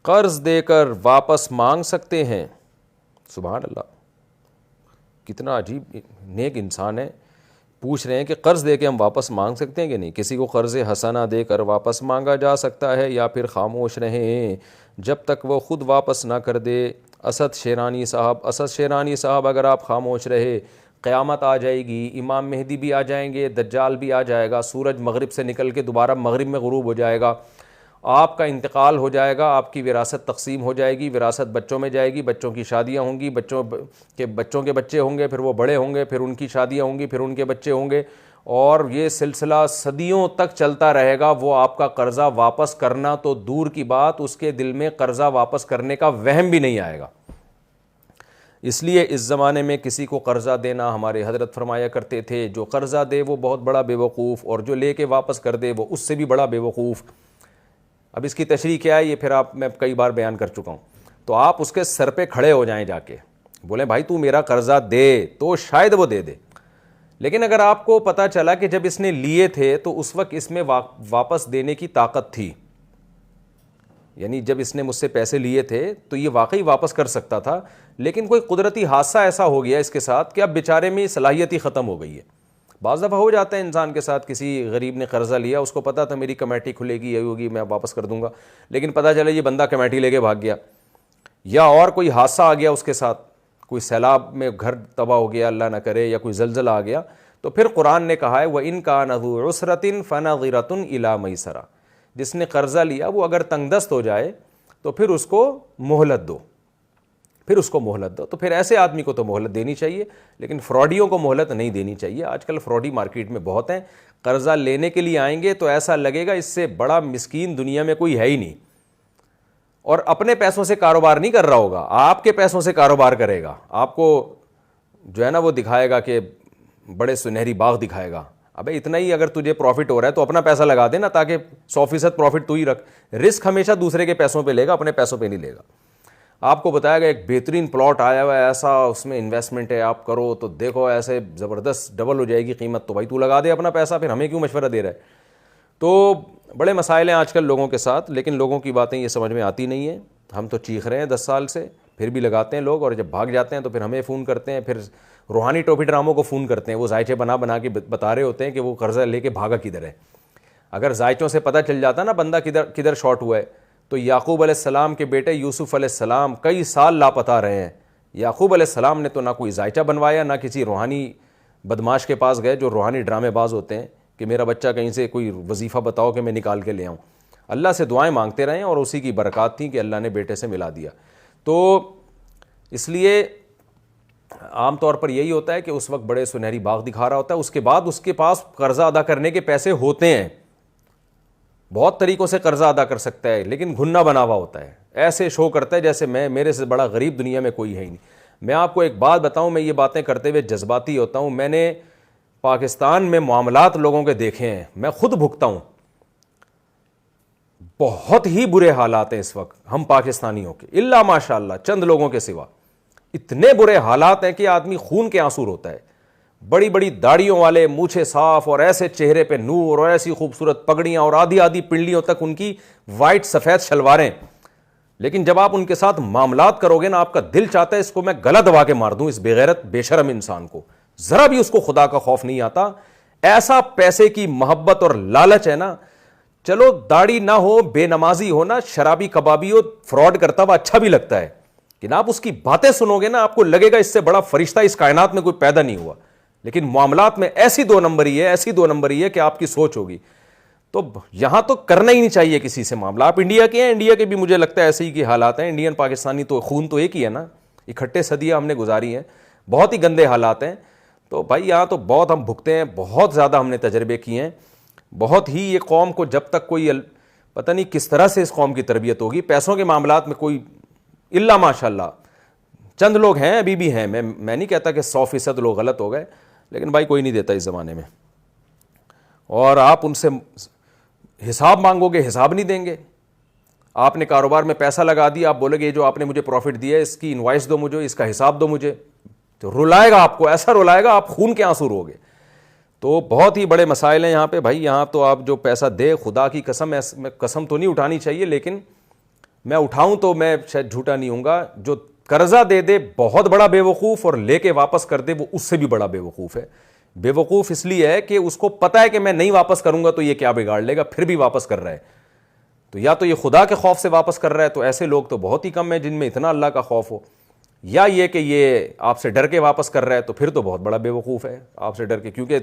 قرض دے کر واپس مانگ سکتے ہیں. سبحان اللہ, کتنا عجیب نیک انسان ہے. پوچھ رہے ہیں کہ قرض دے کے ہم واپس مانگ سکتے ہیں کہ نہیں. کسی کو قرض حسنہ دے کر واپس مانگا جا سکتا ہے یا پھر خاموش رہیں جب تک وہ خود واپس نہ کر دے. اسد شیرانی صاحب, اگر آپ خاموش رہے قیامت آ جائے گی, امام مہدی بھی آ جائیں گے, دجال بھی آ جائے گا, سورج مغرب سے نکل کے دوبارہ مغرب میں غروب ہو جائے گا, آپ کا انتقال ہو جائے گا, آپ کی وراثت تقسیم ہو جائے گی, وراثت بچوں میں جائے گی, بچوں کی شادیاں ہوں گی, بچوں کے بچے ہوں گے, پھر وہ بڑے ہوں گے, پھر ان کی شادیاں ہوں گی, پھر ان کے بچے ہوں گے, اور یہ سلسلہ صدیوں تک چلتا رہے گا. وہ آپ کا قرضہ واپس کرنا تو دور کی بات, اس کے دل میں قرضہ واپس کرنے کا وہم بھی نہیں آئے گا. اس لیے اس زمانے میں کسی کو قرضہ دینا, ہمارے حضرت فرمایا کرتے تھے, جو قرضہ دے وہ بہت بڑا بے وقوف, اور جو لے کے واپس کر دے وہ اس سے بھی بڑا بے وقوف. اب اس کی تشریح کیا ہے یہ پھر میں کئی بار بیان کر چکا ہوں. تو آپ اس کے سر پہ کھڑے ہو جائیں, جا کے بولیں بھائی تو میرا قرضہ دے, تو شاید وہ دے دے. لیکن اگر آپ کو پتہ چلا کہ جب اس نے لیے تھے تو اس وقت اس میں واپس دینے کی طاقت تھی, یعنی جب اس نے مجھ سے پیسے لیے تھے تو یہ واقعی واپس کر سکتا تھا, لیکن کوئی قدرتی حادثہ ایسا ہو گیا اس کے ساتھ کہ اب بیچارے میں صلاحیت ہی ختم ہو گئی ہے. بعض دفعہ ہو جاتا ہے انسان کے ساتھ, کسی غریب نے قرضہ لیا, اس کو پتا تھا میری کمیٹی کھلے گی, یہی ہوگی, میں واپس کر دوں گا, لیکن پتہ چلا یہ بندہ کمیٹی لے کے بھاگ گیا, یا اور کوئی حادثہ آ گیا اس کے ساتھ, کوئی سیلاب میں گھر تباہ ہو گیا اللہ نہ کرے, یا کوئی زلزلہ آ گیا, تو پھر قرآن نے کہا ہے وَإِن كَانَ ذُو عُسْرَةٍ فَنَظِرَةٌ إِلَىٰ مَيْسَرَةٍ, جس نے قرضہ لیا وہ اگر تنگ دست ہو جائے تو پھر اس کو مہلت دو, تو پھر ایسے آدمی کو تو مہلت دینی چاہیے, لیکن فراڈیوں کو مہلت نہیں دینی چاہیے. آج کل فراڈی مارکیٹ میں بہت ہیں, قرضہ لینے کے لیے آئیں گے تو ایسا لگے گا اس سے بڑا مسکین دنیا میں کوئی ہے ہی نہیں, اور اپنے پیسوں سے کاروبار نہیں کر رہا ہوگا, آپ کے پیسوں سے کاروبار کرے گا. آپ کو جو ہے نا وہ دکھائے گا کہ بڑے سنہری باغ دکھائے گا. ابے اتنا ہی اگر تجھے پروفٹ ہو رہا ہے تو اپنا پیسہ لگا دے نا, تاکہ 100% پروفٹ تو ہی رکھ. رسک ہمیشہ دوسرے کے پیسوں پہ لے گا, اپنے پیسوں پہ نہیں لے گا. آپ کو بتایا گیا ایک بہترین پلاٹ آیا ہوا ہے, ایسا اس میں انویسٹمنٹ ہے, آپ کرو تو دیکھو ایسے زبردست ڈبل ہو جائے گی قیمت, تو بھائی تو لگا دے اپنا پیسہ, پھر ہمیں کیوں مشورہ دے رہا ہے. تو بڑے مسائل ہیں آج کل لوگوں کے ساتھ, لیکن لوگوں کی باتیں یہ سمجھ میں آتی نہیں ہیں. ہم تو چیخ رہے ہیں 10 سال سے, پھر بھی لگاتے ہیں لوگ, اور جب بھاگ جاتے ہیں تو پھر ہمیں فون کرتے ہیں, پھر روحانی ٹوپی ڈراموں کو فون کرتے ہیں. وہ ذائچے بنا کے بتا رہے ہوتے ہیں کہ وہ قرضہ لے کے بھاگا کدھر ہے. اگر ذائچوں سے پتہ چل جاتا نا بندہ کدھر شارٹ ہوا ہے, تو یعقوب علیہ السلام کے بیٹے یوسف علیہ السلام کئی سال لاپتہ رہے ہیں. یعقوب علیہ السلام نے تو نہ کوئی ذائچہ بنوایا, نہ کسی روحانی بدماش کے پاس گئے جو روحانی ڈرامے باز ہوتے ہیں کہ میرا بچہ کہیں سے کوئی وظیفہ بتاؤ کہ میں نکال کے لے آؤں. اللہ سے دعائیں مانگتے رہے, اور اسی کی برکات تھیں کہ اللہ نے بیٹے سے ملا دیا. تو اس لیے عام طور پر یہی ہوتا ہے کہ اس وقت بڑے سنہری باغ دکھا رہا ہوتا ہے, اس کے بعد اس کے پاس قرضہ ادا کرنے کے پیسے ہوتے ہیں, بہت طریقوں سے قرضہ ادا کر سکتا ہے, لیکن گھنا بنا ہوا ہوتا ہے, ایسے شو کرتا ہے جیسے میرے سے بڑا غریب دنیا میں کوئی ہے ہی نہیں. میں آپ کو ایک بات بتاؤں, میں یہ باتیں کرتے ہوئے جذباتی ہوتا ہوں. میں نے پاکستان میں معاملات لوگوں کے دیکھے ہیں, میں خود بھگتا ہوں. بہت ہی برے حالات ہیں اس وقت ہم پاکستانیوں کے, الا ماشاء اللہ چند لوگوں کے سوا. اتنے برے حالات ہیں کہ آدمی خون کے آنسو روتا ہے. بڑی بڑی داڑھیوں والے, مونچھیں صاف, اور ایسے چہرے پہ نور, اور ایسی خوبصورت پگڑیاں, اور آدھی پنڈلیوں تک ان کی وائٹ سفید شلواریں. لیکن جب آپ ان کے ساتھ معاملات کرو گے نا, آپ کا دل چاہتا ہے اس کو میں گلا دبا کے مار دوں, اس بے غیرت بے شرم انسان کو. ذرا بھی اس کو خدا کا خوف نہیں آتا. ایسا پیسے کی محبت اور لالچ ہے نا. چلو داڑھی نہ ہو, بے نمازی ہو نا, شرابی کبابی ہو, فراڈ کرتا ہوا اچھا بھی لگتا ہے, کہ آپ اس کی باتیں سنو گے نا آپ کو لگے گا اس سے بڑا فرشتہ اس کائنات میں کوئی پیدا نہیں ہوا. لیکن معاملات میں ایسی 2 نمبری ہے کہ آپ کی سوچ ہوگی. تو یہاں تو کرنا ہی نہیں چاہیے کسی سے معاملہ. آپ انڈیا کے ہیں, انڈیا کے بھی مجھے لگتا ہے ایسے ہی کی حالات ہیں. انڈین پاکستانی تو خون تو ایک ہی ہے نا, اکٹھے صدیاں ہم نے گزاری ہیں, بہت ہی گندے حالات ہیں. تو بھائی یہاں تو بہت ہم بھگتے ہیں, بہت زیادہ ہم نے تجربے کیے ہیں. بہت ہی یہ قوم کو جب تک کوئی پتہ نہیں کس طرح سے اس قوم کی تربیت ہوگی. پیسوں کے معاملات میں کوئی الا ماشاء اللہ چند لوگ ہیں, ابھی بھی ہیں. میں نہیں کہتا کہ 100% لوگ غلط ہو گئے, لیکن بھائی کوئی نہیں دیتا اس زمانے میں. اور آپ ان سے حساب مانگو گے, حساب نہیں دیں گے. آپ نے کاروبار میں پیسہ لگا دیا, آپ بولے گے یہ جو آپ نے مجھے پروفٹ دیا ہے اس کی انوائس دو مجھے, اس کا حساب دو مجھے, تو رلائے گا آپ کو, ایسا رلائے گا آپ خون کے آنسو رو گے. تو بہت ہی بڑے مسائل ہیں یہاں پہ بھائی. یہاں تو آپ جو پیسہ دے, خدا کی قسم تو نہیں اٹھانی چاہیے, لیکن میں اٹھاؤں تو میں شاید جھوٹا نہیں ہوں گا، جو قرضہ دے دے بہت بڑا بے وقوف، اور لے کے واپس کر دے وہ اس سے بھی بڑا بے وقوف ہے۔ بے وقوف اس لیے ہے کہ اس کو پتا ہے کہ میں نہیں واپس کروں گا تو یہ کیا بگاڑ لے گا، پھر بھی واپس کر رہا ہے۔ تو یا تو یہ خدا کے خوف سے واپس کر رہا ہے، تو ایسے لوگ تو بہت ہی کم ہیں جن میں اتنا اللہ کا خوف ہو، یا یہ کہ یہ آپ سے ڈر کے واپس کر رہا ہے، تو پھر تو بہت بڑا بے وقوف ہے آپ سے ڈر کے، کیونکہ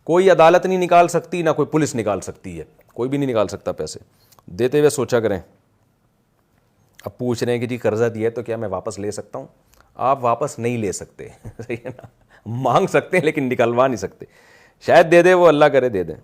کوئی عدالت نہیں نکال سکتی، نہ کوئی پولیس نکال سکتی ہے، کوئی بھی نہیں نکال سکتا پیسے۔ دیتے ہوئے سوچا کریں۔ اب پوچھ رہے ہیں کہ جی قرضہ دیا ہے تو کیا میں واپس لے سکتا ہوں؟ آپ واپس نہیں لے سکتے، صحیح ہے نا، مانگ سکتے ہیں لیکن نکلوا نہیں سکتے، شاید دے دے وہ، اللہ کرے دے دیں۔